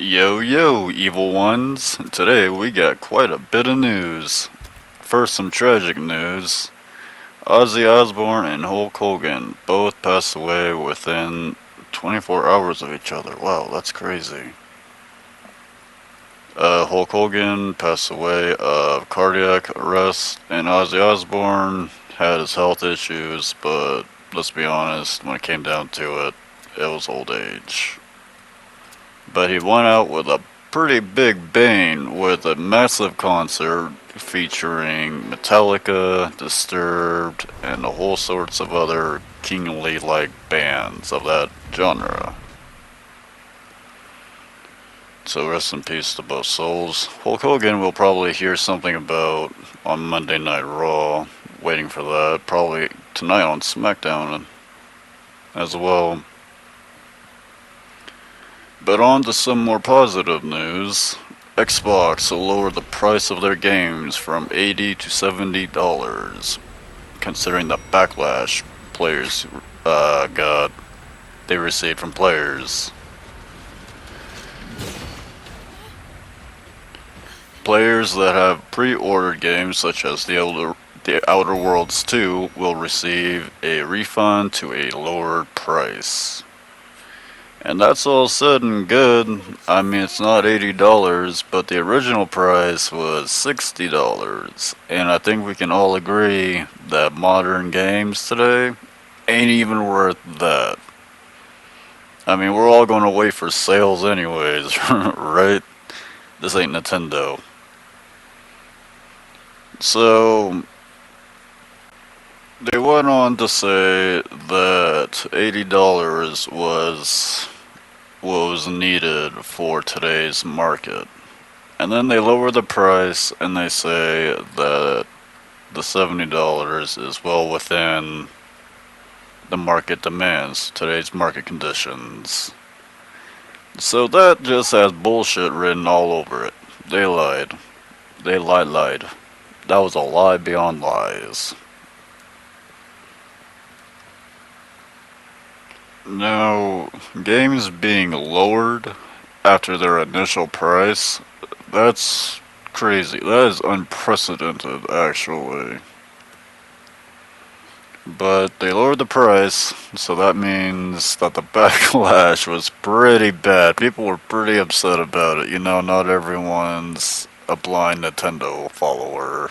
Yo yo, evil ones. Today we got quite a bit of news. First, some tragic news. Ozzy Osbourne and Hulk Hogan both passed away within 24 hours of each other. Wow, that's crazy. Hulk Hogan passed away of cardiac arrest, and Ozzy Osbourne had his health issues, but let's be honest, when it came down to it, it was old age. But he went out with a pretty big bang with a massive concert featuring Metallica, Disturbed, and a whole sorts of other kingly-like bands of that genre. So rest in peace to both souls. Hulk Hogan will probably hear something about on Monday Night Raw. Waiting for that. Probably tonight on SmackDown as well. But on to some more positive news. Xbox will lower the price of their games from $80 to $70, considering the backlash players they received from players. Players that have pre-ordered games such as the Outer Worlds 2 will receive a refund to a lower price. And that's all said and good. I mean, it's not $80, but the original price was $60. And I think we can all agree that modern games today ain't even worth that. I mean, we're all gonna wait for sales anyways, right? This ain't Nintendo. So, they went on to say that $80 was what was needed for today's market. And then they lower the price and they say that the $70 is well within the market demands, today's market conditions. So that just has bullshit written all over it. They lied. They lied. That was a lie beyond lies. Now, games being lowered after their initial price, that's crazy. That is unprecedented, actually. But they lowered the price, so that means that the backlash was pretty bad. People were pretty upset about it. You know, not everyone's a blind Nintendo follower.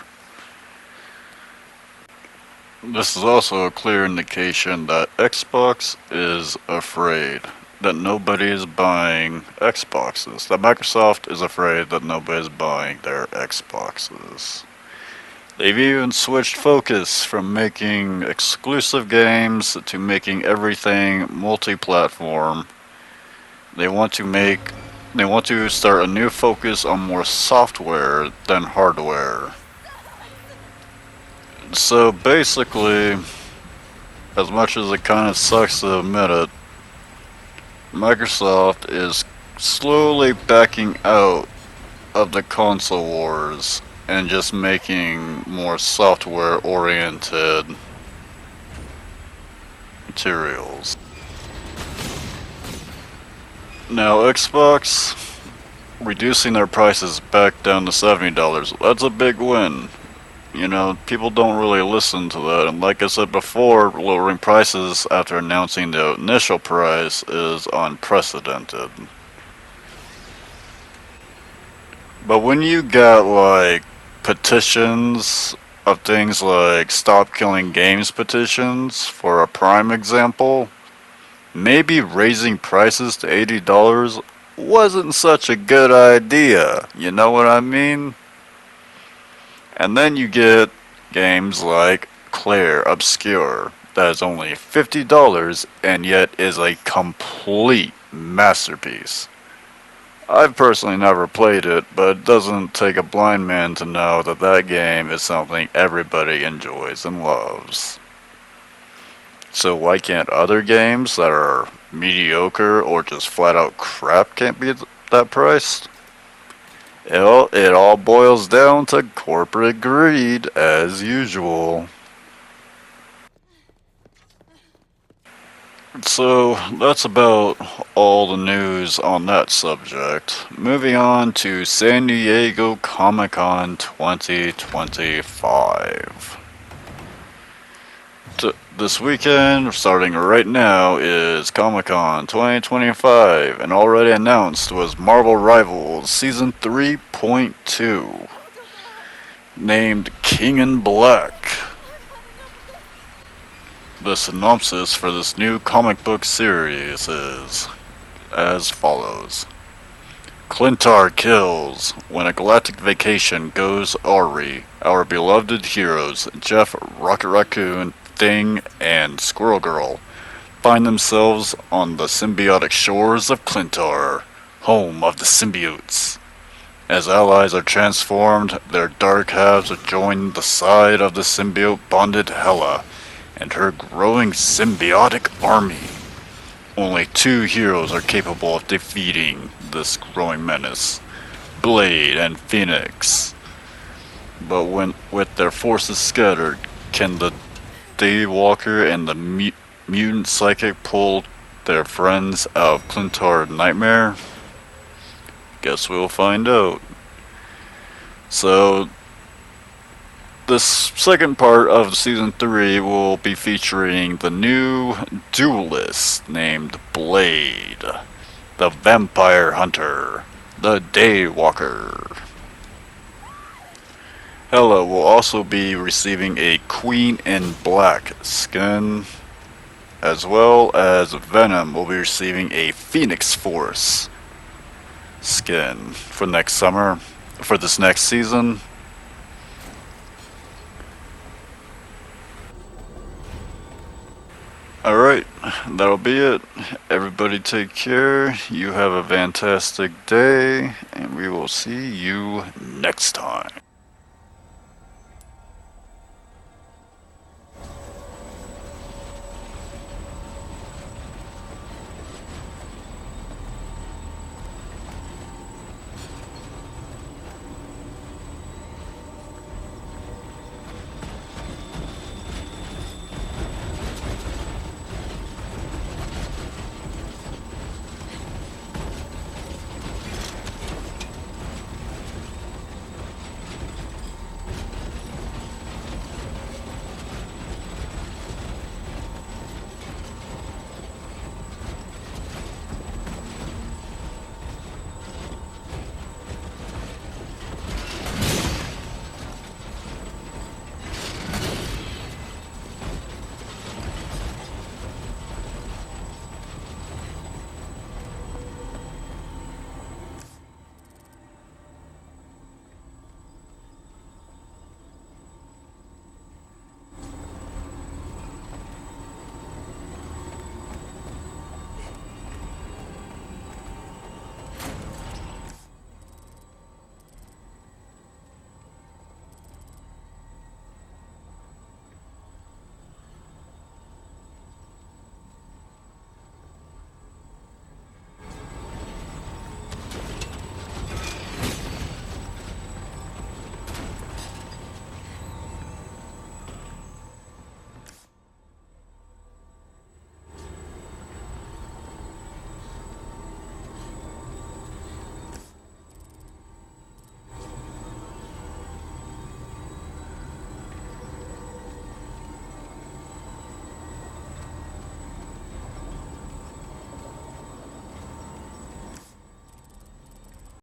This is also a clear indication that Xbox is afraid that nobody is buying Xboxes. That Microsoft is afraid that nobody is buying their Xboxes. They've even switched focus from making exclusive games to making everything multi-platform. They want to start a new focus on more software than hardware. So basically, as much as it kind of sucks to admit it, Microsoft is slowly backing out of the console wars and just making more software oriented materials. Now, Xbox reducing their prices back down to $70, that's a big win. You know, people don't really listen to that, and like I said before, lowering prices after announcing the initial price is unprecedented. But when you got like petitions of things like stop killing games petitions, for a prime example, maybe raising prices to $80 wasn't such a good idea. You know what I mean? And then you get games like Claire Obscure that is only $50 and yet is a complete masterpiece. I've personally never played it, but it doesn't take a blind man to know that that game is something everybody enjoys and loves. So why can't other games that are mediocre or just flat out crap can't be that priced? It all boils down to corporate greed, as usual. So that's about all the news on that subject. Moving on to San Diego Comic Con 2025. This weekend, starting right now, is Comic Con 2025, and already announced was Marvel Rivals Season 3.2, named King in Black. The synopsis for this new comic book series is as follows. Clintar kills. When a galactic vacation goes awry, our beloved heroes, Jeff, Rocket Raccoon, Thing, and Squirrel Girl, find themselves on the symbiotic shores of Clintar, home of the symbiotes. As allies are transformed, their dark halves join the side of the symbiote-bonded Hela and her growing symbiotic army. Only two heroes are capable of defeating this growing menace, Blade and Phoenix. But when with their forces scattered, can the Daywalker and the mutant psychic pull their friends out of Clintar Nightmare? Guess we'll find out. So, this second part of Season 3 will be featuring the new duelist named Blade, the Vampire Hunter, the Daywalker. Hela will also be receiving a Queen in Black skin, as well as Venom will be receiving a Phoenix Force skin for this next season. Alright, that'll be it. Everybody take care. You have a fantastic day, and we will see you next time.